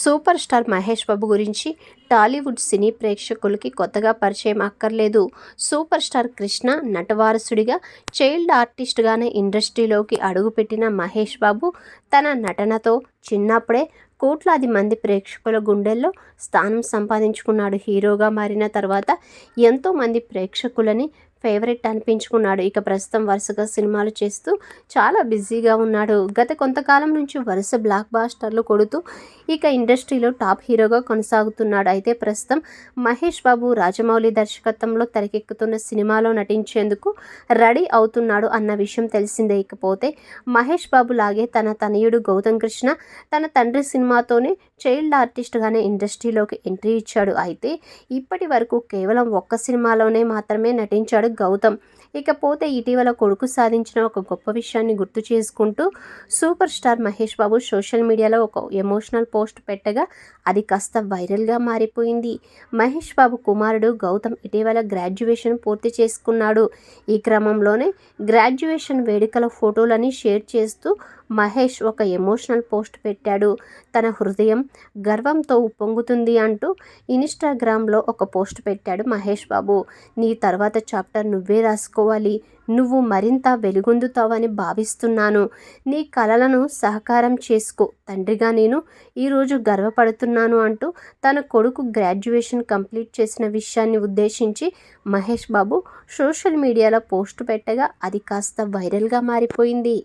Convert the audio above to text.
Super star Mahesh Babu గురించి టాలీవుడ్ సినీ ప్రేక్షకులకి కొత్తగా పరిచయం అక్కర్లేదు. సూపర్ స్టార్ కృష్ణ నటవారసుడిగా, చైల్డ్ ఆర్టిస్ట్గానే ఇండస్ట్రీలోకి అడుగుపెట్టిన మహేష్ బాబు తన నటనతో చిన్నప్పుడే కోట్లాది మంది ప్రేక్షకుల గుండెల్లో స్థానం సంపాదించుకున్నాడు. హీరోగా మారిన తర్వాత ఎంతోమంది ప్రేక్షకులని ఫేవరెట్ అనిపించుకున్నాడు. ఇక ప్రస్తుతం వరుసగా సినిమాలు చేస్తూ చాలా బిజీగా ఉన్నాడు. గత కొంతకాలం నుంచి వరుస బ్లాక్ బాస్టర్లు కొడుతూ ఇక ఇండస్ట్రీలో టాప్ హీరోగా కొనసాగుతున్నాడు. అయితే ప్రస్తుతం మహేష్ బాబు రాజమౌళి దర్శకత్వంలో తెరకెక్కుతున్న సినిమాలో నటించేందుకు రెడీ అవుతున్నాడు అన్న విషయం తెలిసిందే. ఇకపోతే మహేష్ బాబు లాగే తన తనయుడు గౌతమ్ కృష్ణ తన తండ్రి సినిమాతోనే చైల్డ్ ఆర్టిస్ట్గానే ఇండస్ట్రీలోకి ఎంట్రీ ఇచ్చాడు. అయితే ఇప్పటి వరకు కేవలం ఒక్క సినిమాలోనే మాత్రమే నటించాడు గౌతమ్. ఇకపోతే ఇటీవల కొడుకు సాధించిన ఒక గొప్ప విషయాన్ని గుర్తు చేసుకుంటూ super star Mahesh Babu social మీడియాలో ఒక ఎమోషనల్ పోస్ట్ పెట్టగా అది కాస్త వైరల్గా మారిపోయింది. మహేష్ బాబు కుమారుడు గౌతమ్ ఇటీవల గ్రాడ్యుయేషన్ పూర్తి చేసుకున్నాడు. ఈ క్రమంలోనే గ్రాడ్యుయేషన్ వేడుకల ఫోటోలని షేర్ చేస్తూ మహేష్ ఒక ఎమోషనల్ పోస్ట్ పెట్టాడు. తన హృదయం గర్వంతో ఉప్పొంగుతుంది అంటూ ఇన్స్టాగ్రామ్లో ఒక పోస్ట్ పెట్టాడు మహేష్ బాబు. నీ తర్వాత చాప్టర్ నువ్వే రాసుకోవాలి. నువ్వు మరింత వెలుగొందుతావని భావిస్తున్నాను. నీ కలలను సహకారం చేసుకో. తండ్రిగా నేను ఈరోజు గర్వపడుతున్నాను అంటూ తన కొడుకు గ్రాడ్యుయేషన్ కంప్లీట్ చేసిన విషయాన్ని ఉద్దేశించి మహేష్ బాబు సోషల్ మీడియాలో పోస్ట్ పెట్టగా అది కాస్త వైరల్గా మారిపోయింది.